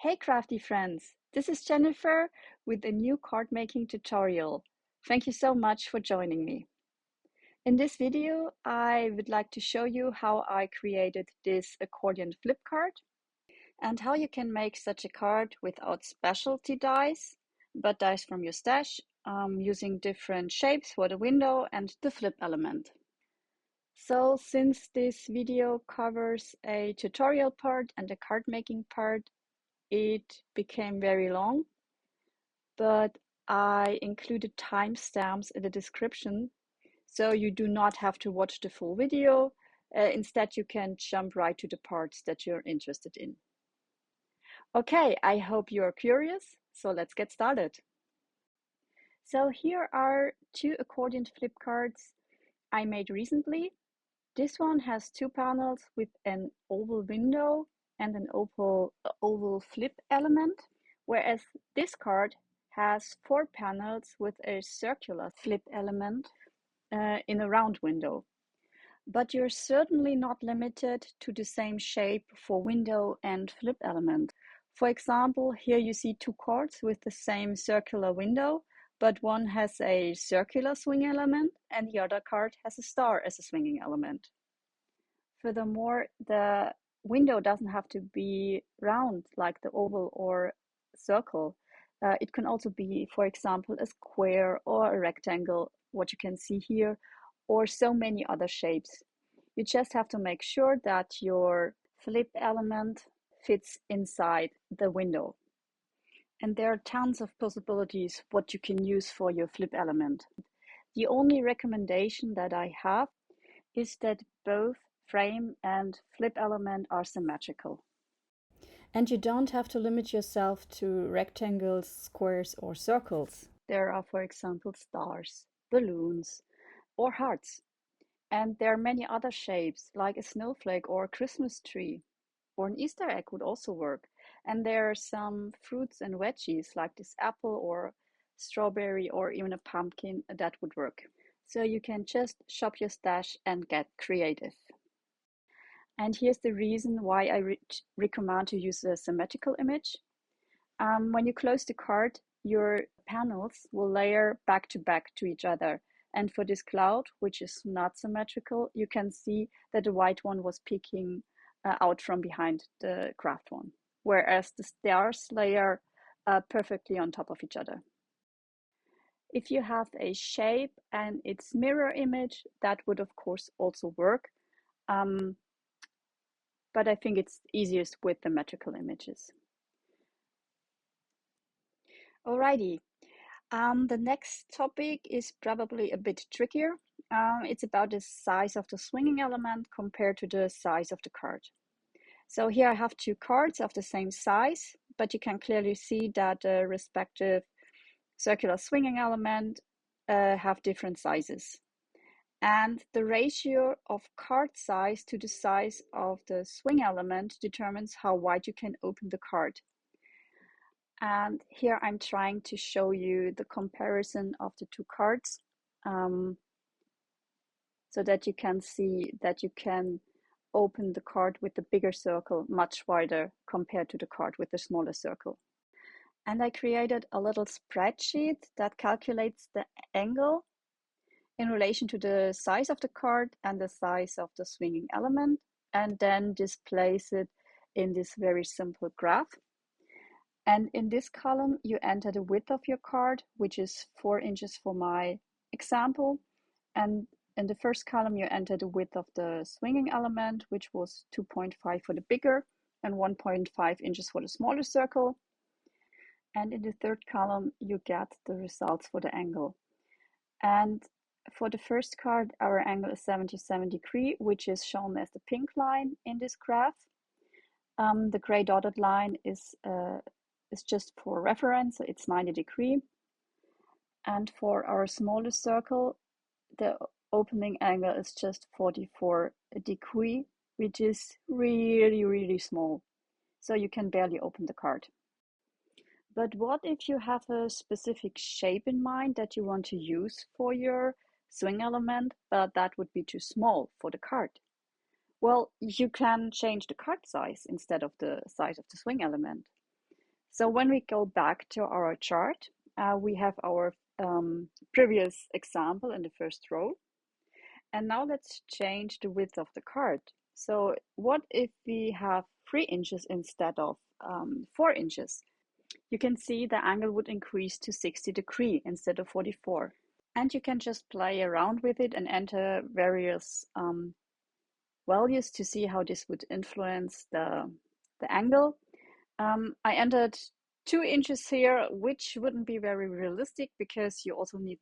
Hey crafty friends, this is Jennifer with a new card making tutorial. Thank you so much for joining me. In this video, I would like to show you how I created this accordion flip card and how you can make such a card without specialty dies, but dies from your stash, using different shapes for the window and the flip element. So since this video covers a tutorial part and a card making part, it became very long, but I included timestamps in the description, so you do not have to watch the full video. Instead, you can jump right to the parts that you're interested in. Okay, I hope you're curious, so let's get started. So here are two accordion flip cards I made recently. This one has two panels with an oval window and an oval flip element, whereas this card has four panels with a circular flip element in a round window. But you're certainly not limited to the same shape for window and flip element. For example, here you see two cards with the same circular window, but one has a circular swing element and the other card has a star as a swinging element. Furthermore, the window doesn't have to be round like the oval or circle. It can also be, for example, a square or a rectangle, what you can see here, or so many other shapes. You just have to make sure that your flip element fits inside the window. And there are tons of possibilities what you can use for your flip element. The only recommendation that I have is that both frame and flip element are symmetrical. And you don't have to limit yourself to rectangles, squares, or circles. There are, for example, stars, balloons, or hearts. And there are many other shapes, like a snowflake or a Christmas tree, or an Easter egg would also work. And there are some fruits and veggies, like this apple or strawberry or even a pumpkin, that would work. So you can just shop your stash and get creative. And here's the reason why I recommend to use a symmetrical image. When you close the card, your panels will layer back to each other. And for this cloud, which is not symmetrical, you can see that the white one was peeking out from behind the craft one, whereas the stars layer perfectly on top of each other. If you have a shape and its mirror image, that would of course also work. But I think it's easiest with the metrical images. Alrighty, the next topic is probably a bit trickier. It's about the size of the swinging element compared to the size of the card. So here I have two cards of the same size, but you can clearly see that the respective circular swinging element have different sizes. And the ratio of card size to the size of the swing element determines how wide you can open the card. And here I'm trying to show you the comparison of the two cards, so that you can see that you can open the card with the bigger circle much wider compared to the card with the smaller circle. And I created a little spreadsheet that calculates the angle in relation to the size of the card and the size of the swinging element, and then displays it in this very simple graph. And in this column, you enter the width of your card, which is 4 inches for my example. And in the first column, you enter the width of the swinging element, which was 2.5 for the bigger and 1.5 inches for the smaller circle. And in the third column, you get the results for the angle. And for the first card, our angle is 77 degrees, which is shown as the pink line in this graph. The gray dotted line is just for reference, so it's 90 degrees. And for our smaller circle, the opening angle is just 44 degrees, which is really, really small. So you can barely open the card. But what if you have a specific shape in mind that you want to use for your swing element, but that would be too small for the card? Well, you can change the card size instead of the size of the swing element. So when we go back to our chart, we have our previous example in the first row. And now let's change the width of the card. So what if we have 3 inches instead of 4 inches? You can see the angle would increase to 60 degrees instead of 44. And you can just play around with it and enter various values to see how this would influence the angle. I entered 2 inches here, which wouldn't be very realistic because you also need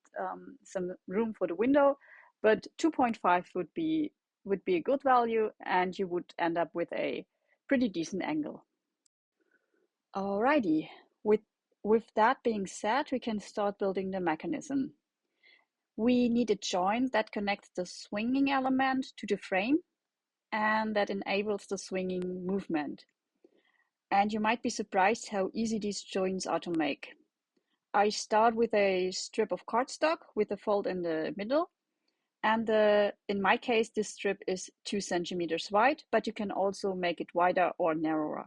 some room for the window, but 2.5 would be a good value, and you would end up with a pretty decent angle. Alrighty, with that being said, we can start building the mechanism. We need a joint that connects the swinging element to the frame and that enables the swinging movement. And you might be surprised how easy these joints are to make. I start with a strip of cardstock with a fold in the middle. And in my case, this strip is 2 centimeters wide, but you can also make it wider or narrower.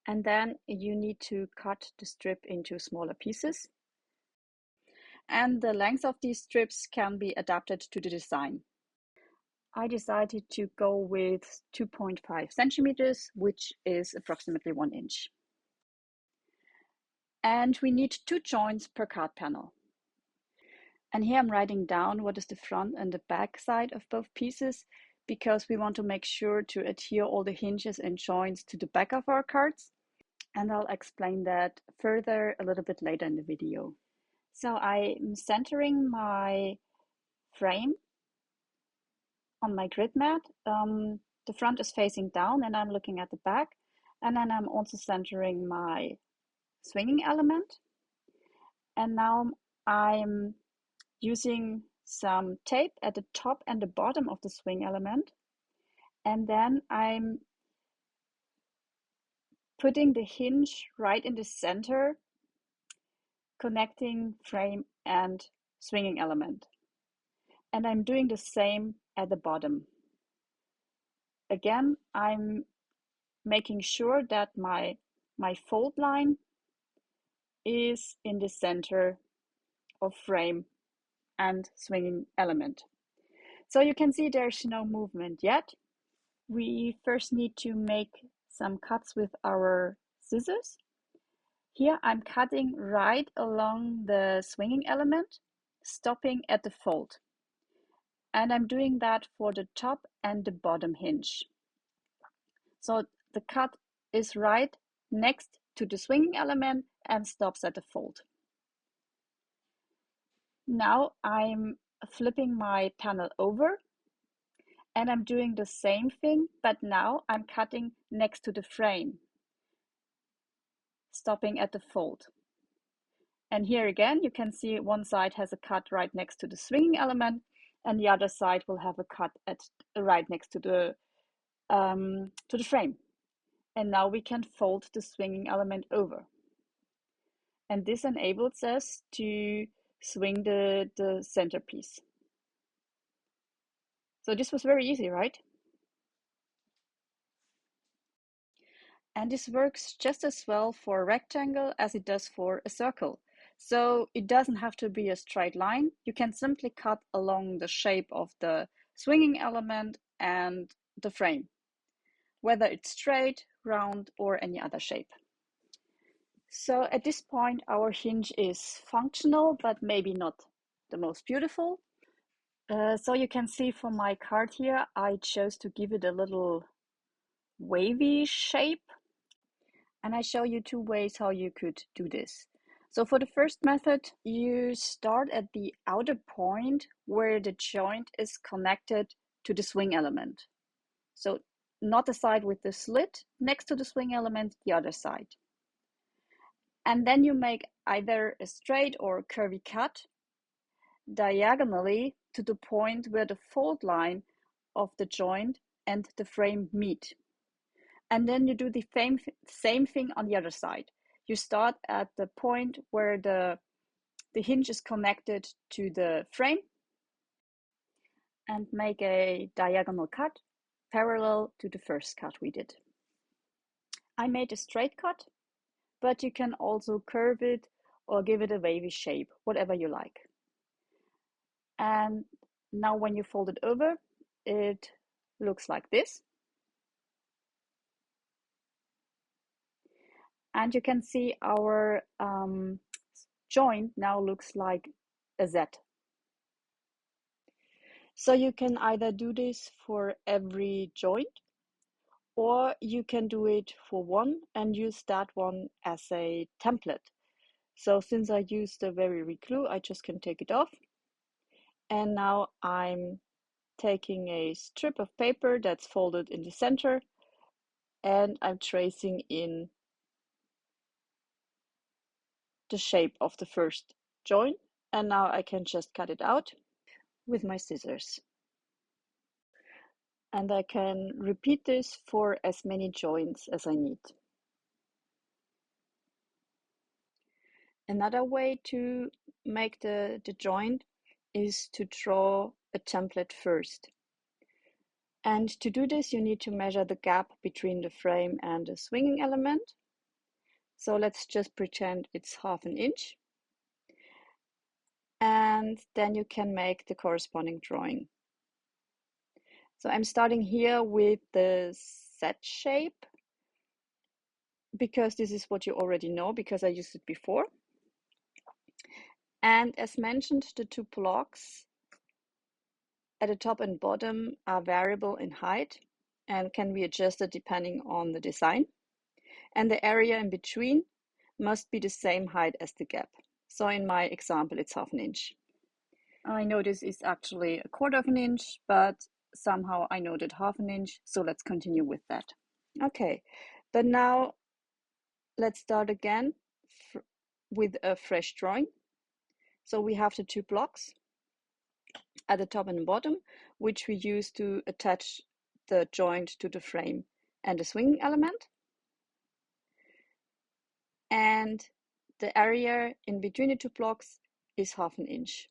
And then you need to cut the strip into smaller pieces. And the length of these strips can be adapted to the design. I decided to go with 2.5 centimeters, which is approximately 1 inch. And we need 2 joints per card panel. And here I'm writing down what is the front and the back side of both pieces, because we want to make sure to adhere all the hinges and joints to the back of our cards. And I'll explain that further a little bit later in the video. So I'm centering my frame on my grid mat. The front is facing down and I'm looking at the back. And then I'm also centering my swinging element. And now I'm using some tape at the top and the bottom of the swing element. And then I'm putting the hinge right in the center, connecting frame and swinging element. And I'm doing the same at the bottom. Again, I'm making sure that my fold line is in the center of frame and swinging element. So you can see there's no movement yet. We first need to make some cuts with our scissors. Here I'm cutting right along the swinging element, stopping at the fold. And I'm doing that for the top and the bottom hinge. So the cut is right next to the swinging element and stops at the fold. Now I'm flipping my panel over and I'm doing the same thing, but now I'm cutting next to the frame, stopping at the fold. And here again, you can see one side has a cut right next to the swinging element and the other side will have a cut at right next to the frame. And now we can fold the swinging element over. And this enables us to swing the centerpiece. So this was very easy, right? And this works just as well for a rectangle as it does for a circle. So it doesn't have to be a straight line. You can simply cut along the shape of the swinging element and the frame, whether it's straight, round, or any other shape. So at this point, our hinge is functional, but maybe not the most beautiful. So you can see from my card here, I chose to give it a little wavy shape. And I show you 2 ways how you could do this. So for the first method, you start at the outer point where the joint is connected to the swing element. So not the side with the slit next to the swing element, the other side. And then you make either a straight or a curvy cut diagonally to the point where the fold line of the joint and the frame meet. And then you do the same thing on the other side. You start at the point where the hinge is connected to the frame and make a diagonal cut parallel to the first cut we did. I made a straight cut, but you can also curve it or give it a wavy shape, whatever you like. And now when you fold it over, it looks like this. And you can see our joint now looks like a Z. So you can either do this for every joint, or you can do it for one and use that one as a template. So since I used a very weak glue, I just can take it off. And now I'm taking a strip of paper that's folded in the center, and I'm tracing in the shape of the first joint. And now I can just cut it out with my scissors. And I can repeat this for as many joints as I need. Another way to make the joint is to draw a template first. And to do this, you need to measure the gap between the frame and the swinging element. So let's just pretend it's 1/2 inch. And then you can make the corresponding drawing. So I'm starting here with the Z shape, because this is what you already know, because I used it before. And as mentioned, the two blocks at the top and bottom are variable in height and can be adjusted depending on the design. And the area in between must be the same height as the gap. So in my example, it's 1/2 inch. I know this is actually 1/4 inch, but somehow I noted 1/2 inch, so let's continue with that. Okay, but now let's start again with a fresh drawing. So we have the two blocks at the top and bottom, which we use to attach the joint to the frame and the swinging element. And the area in between the two blocks is 1/2 inch.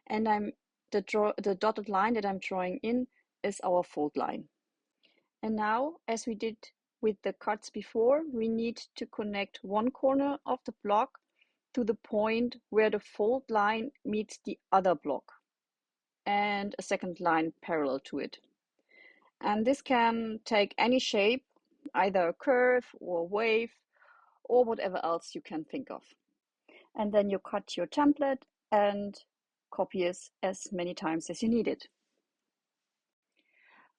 And the dotted line that I'm drawing in is our fold line. And now, as we did with the cuts before, we need to connect one corner of the block to the point where the fold line meets the other block, and a second line parallel to it. And this can take any shape, either a curve or a wave, or whatever else you can think of. And then you cut your template and copy it as many times as you need it.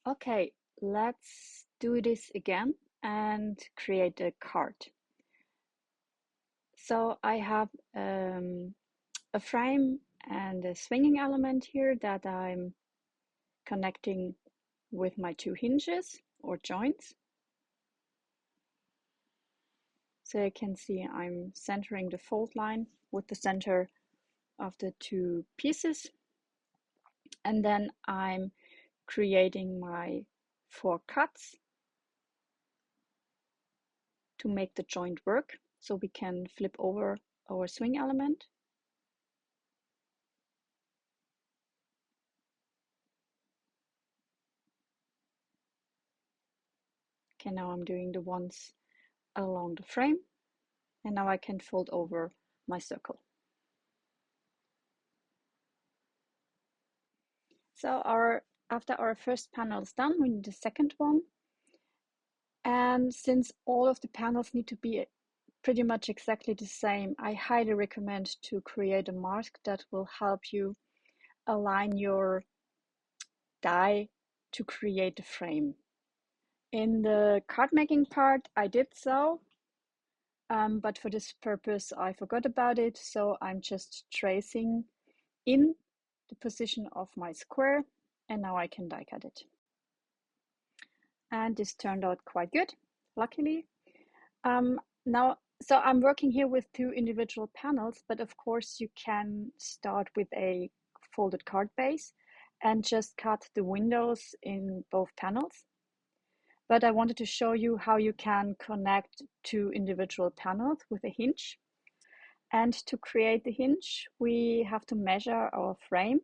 Okay, let's do this again and create a card. So I have a frame and a swinging element here that I'm connecting with my two hinges or joints. So you can see I'm centering the fold line with the center of the two pieces. And then I'm creating my 4 cuts to make the joint work, so we can flip over our swing element. Okay, now I'm doing the ones along the frame, and now I can fold over my circle. So after our first panel is done, we need the second one. And since all of the panels need to be pretty much exactly the same, I highly recommend to create a mask that will help you align your die to create the frame. In the card making part, I did so, but for this purpose, I forgot about it. So I'm just tracing in the position of my square, and now I can die cut it. And this turned out quite good, luckily. So I'm working here with 2 individual panels, but of course you can start with a folded card base and just cut the windows in both panels. But I wanted to show you how you can connect 2 individual panels with a hinge. And to create the hinge, we have to measure our frame,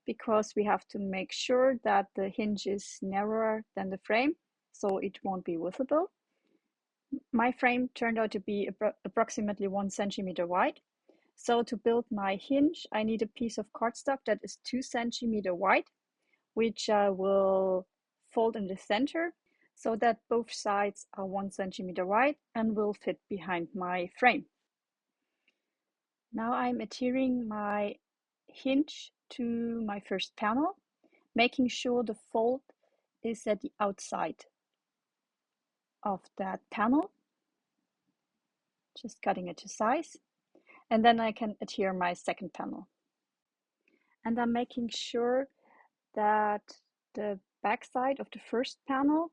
because we have to make sure that the hinge is narrower than the frame. so it won't be visible. My frame turned out to be approximately 1 centimeter wide. So to build my hinge, I need a piece of cardstock that is 2 centimeter wide, which I will fold in the center so that both sides are 1 centimeter wide and will fit behind my frame. Now I'm adhering my hinge to my first panel, making sure the fold is at the outside of that panel, just cutting it to size, and then I can adhere my second panel. And I'm making sure that the back side of the first panel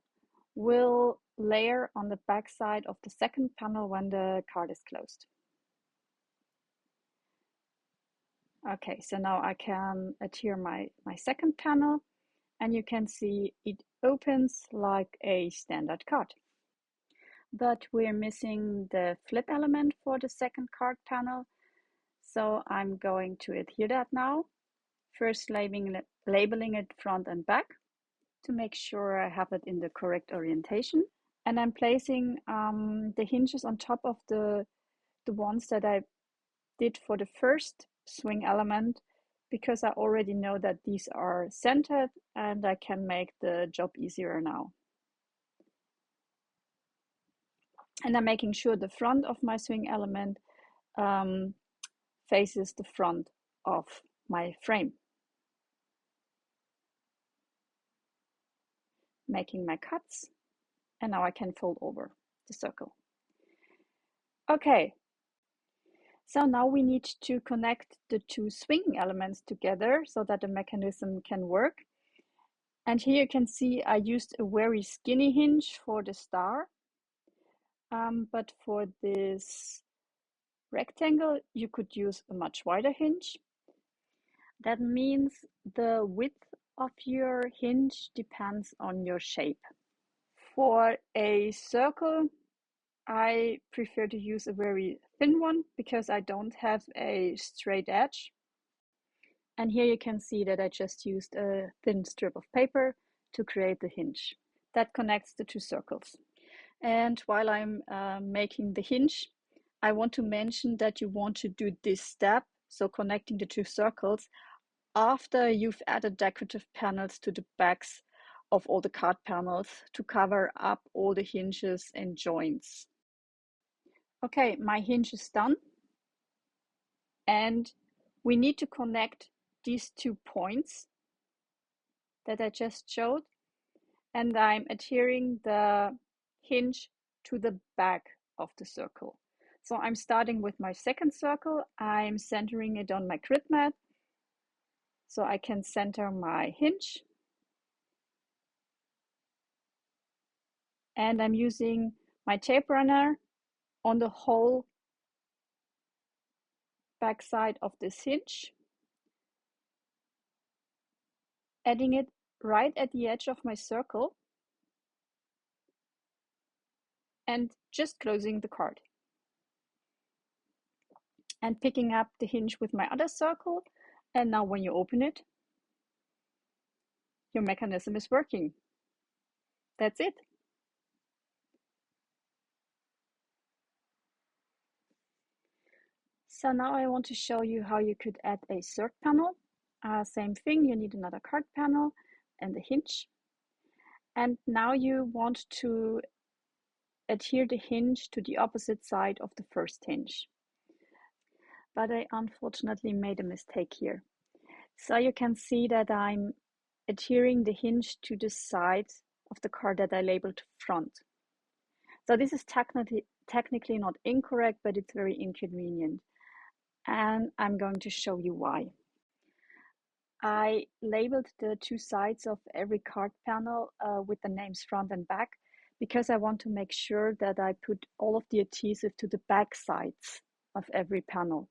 will layer on the back side of the second panel when the card is closed. Okay, so now I can adhere my second panel, and you can see it opens like a standard card. But we're missing the flip element for the second card panel, so I'm going to adhere that now. First labeling it front and back to make sure I have it in the correct orientation. And I'm placing the hinges on top of the ones that I did for the first swing element, because I already know that these are centered and I can make the job easier now. And I'm making sure the front of my swing element faces the front of my frame. Making my cuts, and now I can fold over the circle. Okay, so now we need to connect the two swing elements together so that the mechanism can work. And here you can see I used a very skinny hinge for the star, but for this rectangle you could use a much wider hinge. That means the width of your hinge depends on your shape. For a circle, I prefer to use a very thin one because I don't have a straight edge. And here you can see that I just used a thin strip of paper to create the hinge that connects the two circles. And while I'm making the hinge, I want to mention that you want to do this step, so connecting the two circles, after you've added decorative panels to the backs of all the card panels to cover up all the hinges and joints. Okay, my hinge is done, and we need to connect these 2 points that I just showed, and I'm adhering the hinge to the back of the circle. So I'm starting with my second circle, I'm centering it on my grid mat so I can center my hinge, and I'm using my tape runner on the whole back side of this hinge, adding it right at the edge of my circle, and just closing the card. And picking up the hinge with my other circle, and now when you open it, your mechanism is working. That's it. So now I want to show you how you could add a third panel. Same thing, you need another card panel and a hinge. And now you want to adhere the hinge to the opposite side of the first hinge. But I unfortunately made a mistake here. So you can see that I'm adhering the hinge to the side of the card that I labeled front. So this is technically not incorrect, but it's very inconvenient. And I'm going to show you why. I labeled the two sides of every card panel with the names front and back because I want to make sure that I put all of the adhesive to the back sides of every panel.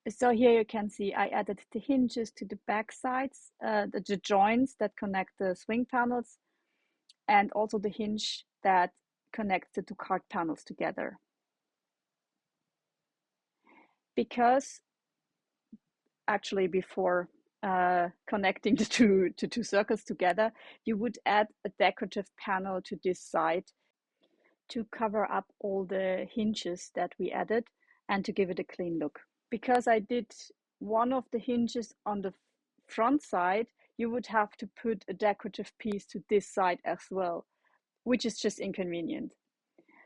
So here you can see I added the hinges to the back sides, the joints that connect the swing panels, and also the hinge that connects the two card panels together. Because actually before connecting the two circles together, you would add a decorative panel to this side to cover up all the hinges that we added and to give it a clean look. Because I did one of the hinges on the front side, you would have to put a decorative piece to this side as well, which is just inconvenient.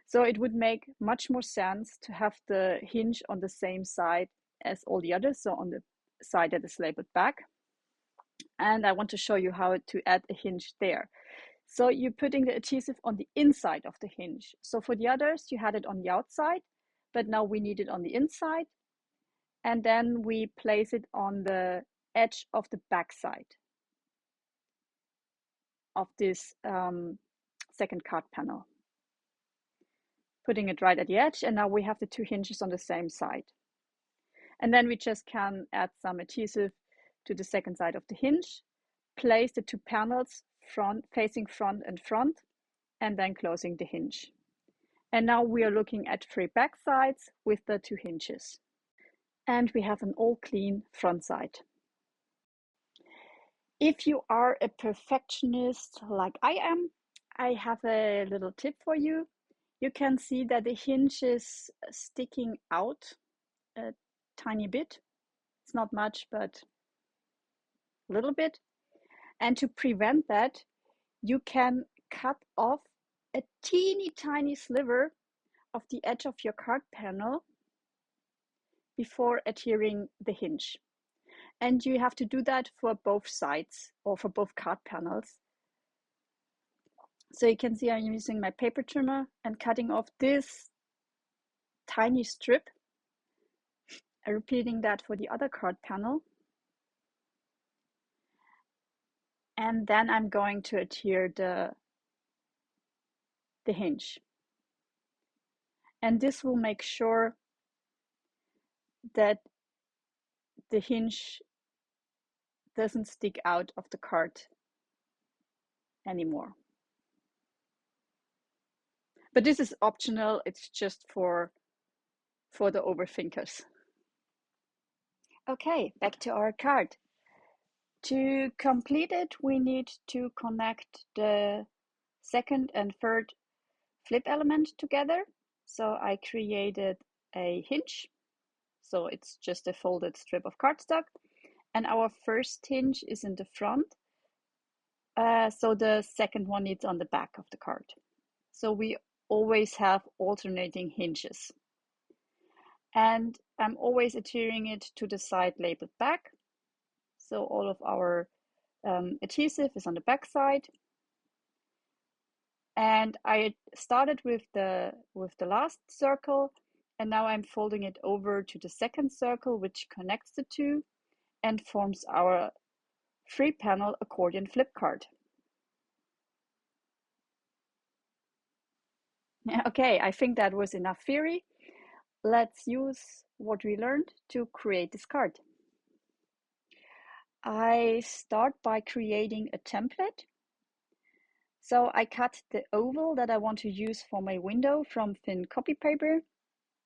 So it would make much more sense to have the hinge on the same side as all the others, so on the side that is labeled back. And I want to show you how to add a hinge there. So you're putting the adhesive on the inside of the hinge. So for the others, you had it on the outside, but now we need it on the inside. And then we place it on the edge of the back side of this second card panel. Putting it right at the edge, and now we have the two hinges on the same side. And then we just can add some adhesive to the second side of the hinge, place the two panels facing front, and then closing the hinge. And now we are looking at three back sides with the two hinges. And we have an all clean front side. If you are a perfectionist like I am, I have a little tip for you. You can see that the hinge is sticking out a tiny bit. It's not much, but a little bit. And to prevent that, you can cut off a teeny tiny sliver of the edge of your card panel before adhering the hinge. And you have to do that for both sides or for both card panels. So you can see I'm using my paper trimmer and cutting off this tiny strip. I'm repeating that for the other card panel. And then I'm going to adhere the hinge. And this will make sure that the hinge doesn't stick out of the card anymore. But this is optional, it's just for the overthinkers. Okay, back to our card. To complete it, we need to connect the second and third flip element together. So I created a hinge. So it's just a folded strip of cardstock. And our first hinge is in the front. So the second one is on the back of the card. So we always have alternating hinges. And I'm always adhering it to the side labeled back. So all of our adhesive is on the back side. And I started with the last circle, and now I'm folding it over to the second circle, which connects the two and forms our 3-panel accordion flip card. Okay, I think that was enough theory. Let's use what we learned to create this card. I start by creating a template. So I cut the oval that I want to use for my window from thin copy paper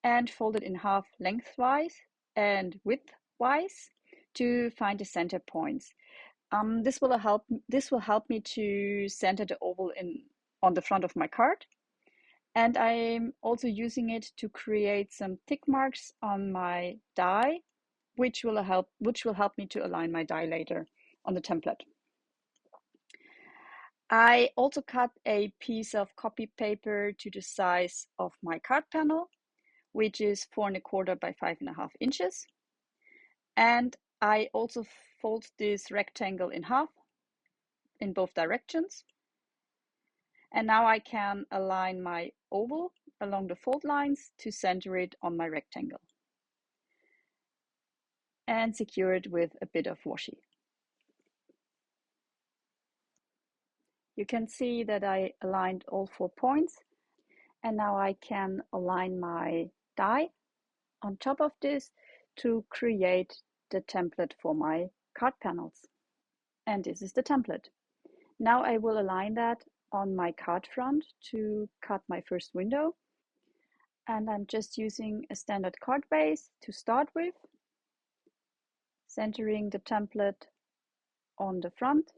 and fold it in half lengthwise and widthwise to find the center points. This will help me to center the oval on the front of my card. And I'm also using it to create some tick marks on my die, which will help me to align my die later on the template. I also cut a piece of copy paper to the size of my card panel, which is 4 1/4 by 5.5 inches. And I also fold this rectangle in half in both directions. And now I can align my oval along the fold lines to center it on my rectangle and secure it with a bit of washi. You can see that I aligned all 4 points, and now I can align my die on top of this to create the template for my card panels. And this is the template. Now I will align that on my card front to cut my first window. And I'm just using a standard card base to start with, centering the template on the front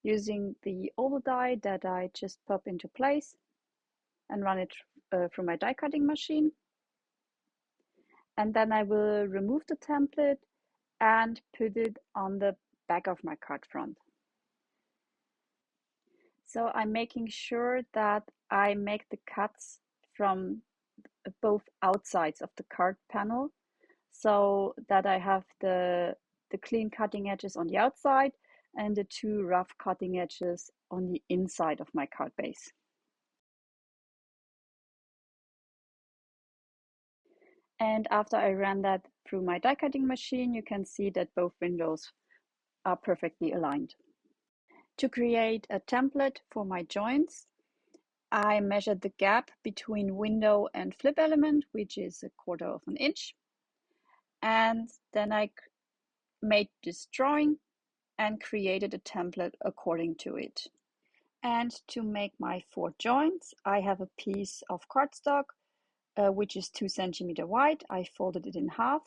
using the oval die that I just pop into place and run it through my die cutting machine. And then I will remove the template and put it on the back of my card front. So I'm making sure that I make the cuts from both outsides of the card panel, so that I have the clean cutting edges on the outside and the two rough cutting edges on the inside of my card base. And after I ran that through my die cutting machine, you can see that both windows are perfectly aligned. To create a template for my joints, I measured the gap between window and flip element, which is 1/4 of an inch. And then I made this drawing and created a template according to it. And to make my 4 joints, I have a piece of cardstock, which is 2 centimeter wide. I folded it in half,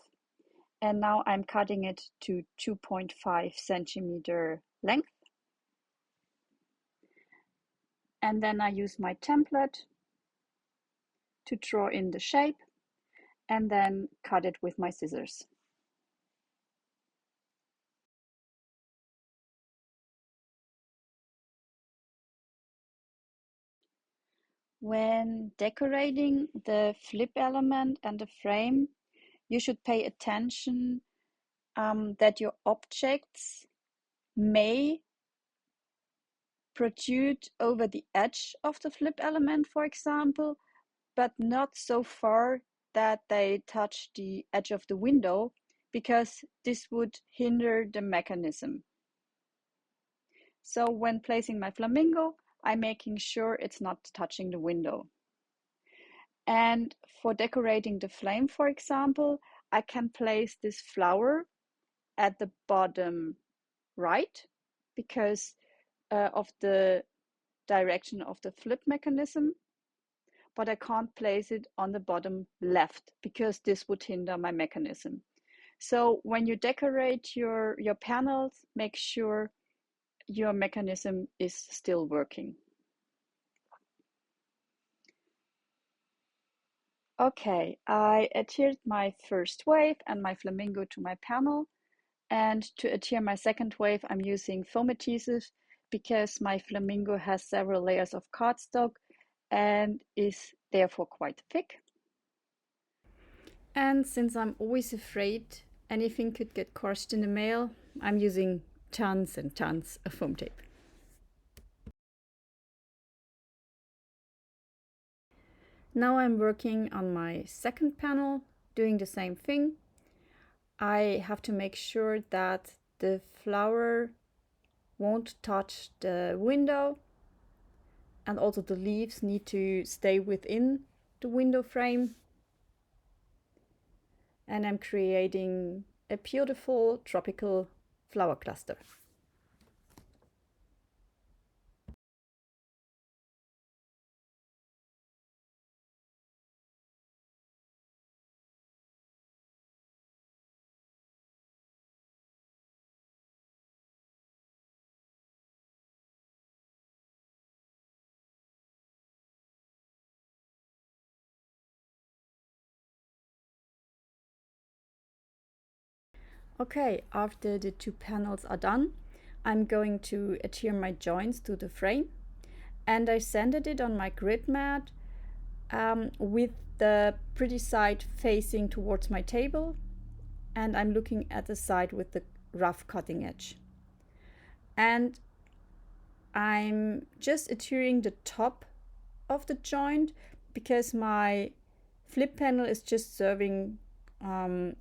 and now I'm cutting it to 2.5 centimeter length. And then I use my template to draw in the shape and then cut it with my scissors. When decorating the flip element and the frame, you should pay attention that your objects may protrude over the edge of the flip element, for example, but not so far that they touch the edge of the window, because this would hinder the mechanism. So when placing my flamingo, I'm making sure it's not touching the window. And for decorating the flame, for example, I can place this flower at the bottom right because of the direction of the flip mechanism, but I can't place it on the bottom left because this would hinder my mechanism. So when you decorate your panels, make sure your mechanism is still working. Okay, I adhered my first wave and my flamingo to my panel. And to adhere my second wave, I'm using foam adhesive because my flamingo has several layers of cardstock and is therefore quite thick. And since I'm always afraid anything could get crushed in the mail, I'm using tons and tons of foam tape. Now I'm working on my second panel, doing the same thing. I have to make sure that the flower won't touch the window, and also the leaves need to stay within the window frame. And I'm creating a beautiful tropical flower cluster. Okay, after the 2 panels are done, I'm going to adhere my joints to the frame, and I sanded it on my grid mat with the pretty side facing towards my table, and I'm looking at the side with the rough cutting edge. And I'm just adhering the top of the joint because my flip panel is just serving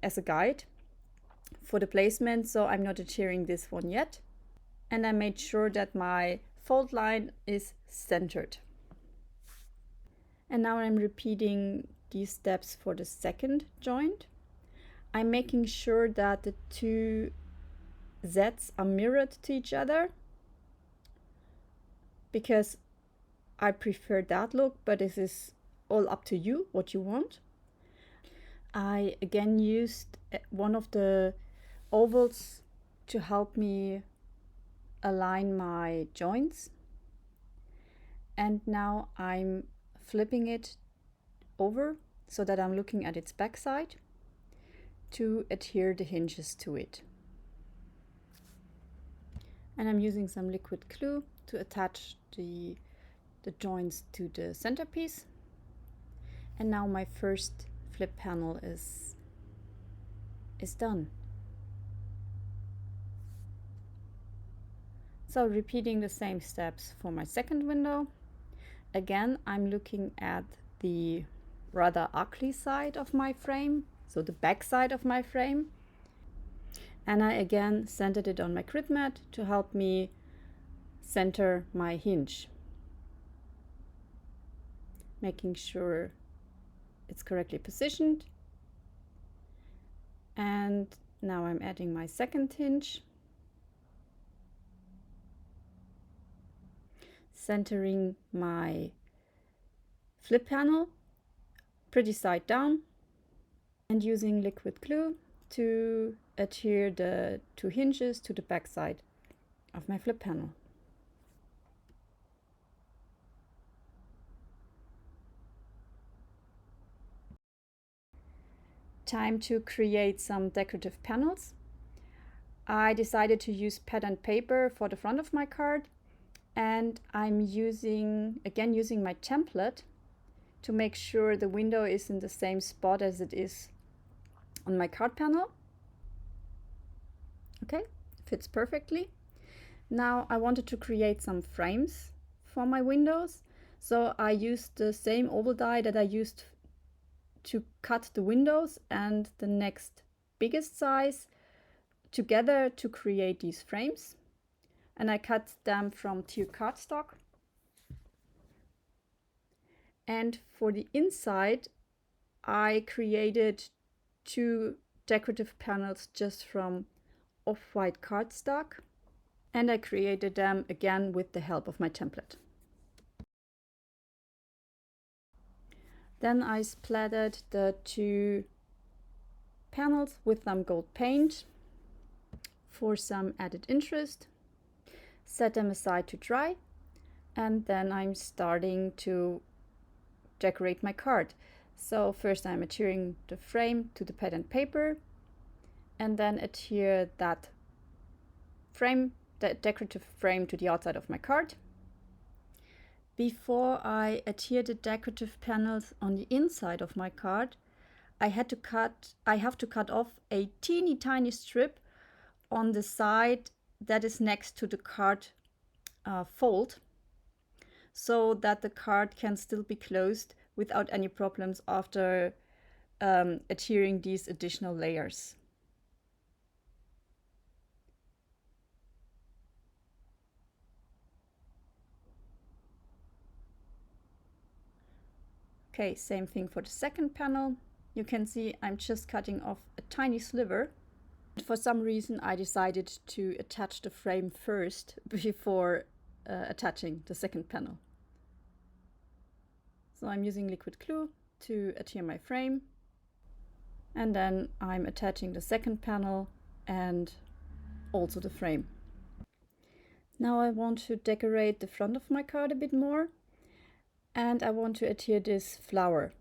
as a guide for the placement, so I'm not adhering this one yet. And I made sure that my fold line is centered. And now I'm repeating these steps for the second joint. I'm making sure that the 2 Zs are mirrored to each other because I prefer that look, but this is all up to you what you want. I again used one of the ovals to help me align my joints. And now I'm flipping it over so that I'm looking at its backside to adhere the hinges to it. And I'm using some liquid glue to attach the joints to the centerpiece. And now my first flip panel is done. So repeating the same steps for my second window. Again, I'm looking at the rather ugly side of my frame, so the back side of my frame. And I again centered it on my grid mat to help me center my hinge, making sure it's correctly positioned. And now I'm adding my second hinge, centering my flip panel pretty side down, and using liquid glue to adhere the two hinges to the back side of my flip panel. Time to create some decorative panels. I decided to use pad and paper for the front of my card, and I'm using my template to make sure the window is in the same spot as it is on my card panel. Okay, fits perfectly. Now I wanted to create some frames for my windows, so I used the same oval die that I used to cut the windows and the next biggest size together to create these frames. And I cut them from tier cardstock. And for the inside, I created two decorative panels just from off-white cardstock. And I created them again with the help of my template. Then I splattered the two panels with some gold paint for some added interest. Set them aside to dry, and then I'm starting to decorate my card. So first I'm adhering the frame to the pad and paper, and then adhere that decorative frame to the outside of my card. Before I adhere the decorative panels on the inside of my card, I have to cut off a teeny tiny strip on the side that is next to the card fold, so that the card can still be closed without any problems after adhering these additional layers. Okay, same thing for the second panel. You can see I'm just cutting off a tiny sliver. For some reason I decided to attach the frame first before attaching the second panel. So I'm using liquid glue to adhere my frame, and then I'm attaching the second panel and also the frame. Now I want to decorate the front of my card a bit more, and I want to adhere this flower.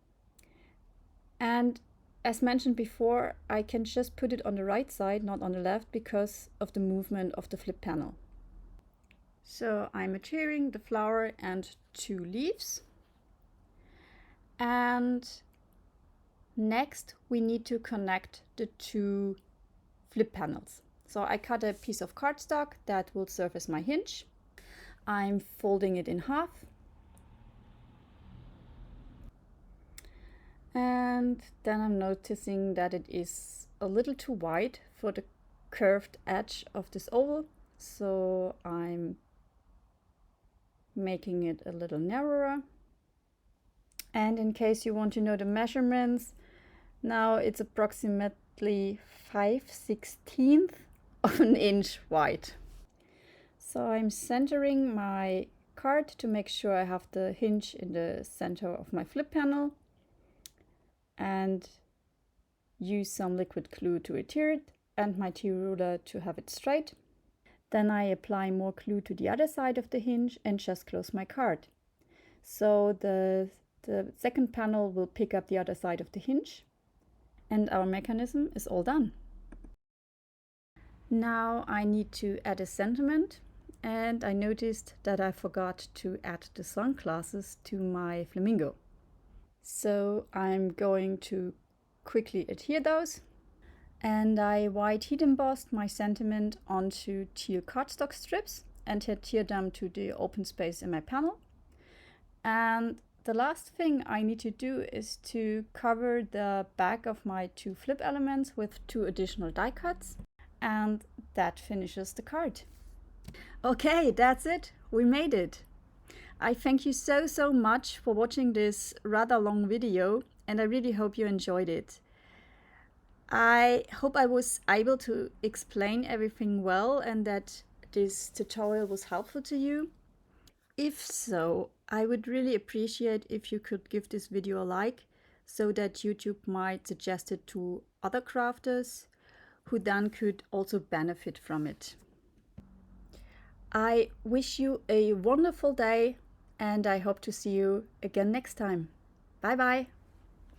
And as mentioned before, I can just put it on the right side, not on the left, because of the movement of the flip panel. So I'm adhering the flower and two leaves. And next we need to connect the two flip panels. So I cut a piece of cardstock that will serve as my hinge. I'm folding it in half. And then I'm noticing that it is a little too wide for the curved edge of this oval. So I'm making it a little narrower. And in case you want to know the measurements, now it's approximately 5/16 of an inch wide. So I'm centering my card to make sure I have the hinge in the center of my flip panel, and use some liquid glue to adhere it and my T ruler to have it straight. Then I apply more glue to the other side of the hinge and just close my card. So the second panel will pick up the other side of the hinge, and our mechanism is all done. Now I need to add a sentiment, and I noticed that I forgot to add the sunglasses to my flamingo. So I'm going to quickly adhere those, and I white heat embossed my sentiment onto teal cardstock strips and adhere them to the open space in my panel. And the last thing I need to do is to cover the back of my two flip elements with 2 additional die cuts, and that finishes the card. Okay, that's it. We made it. I thank you so much for watching this rather long video, and I really hope you enjoyed it. I hope I was able to explain everything well and that this tutorial was helpful to you. If so, I would really appreciate if you could give this video a like, so that YouTube might suggest it to other crafters who then could also benefit from it. I wish you a wonderful day, and I hope to see you again next time. Bye bye!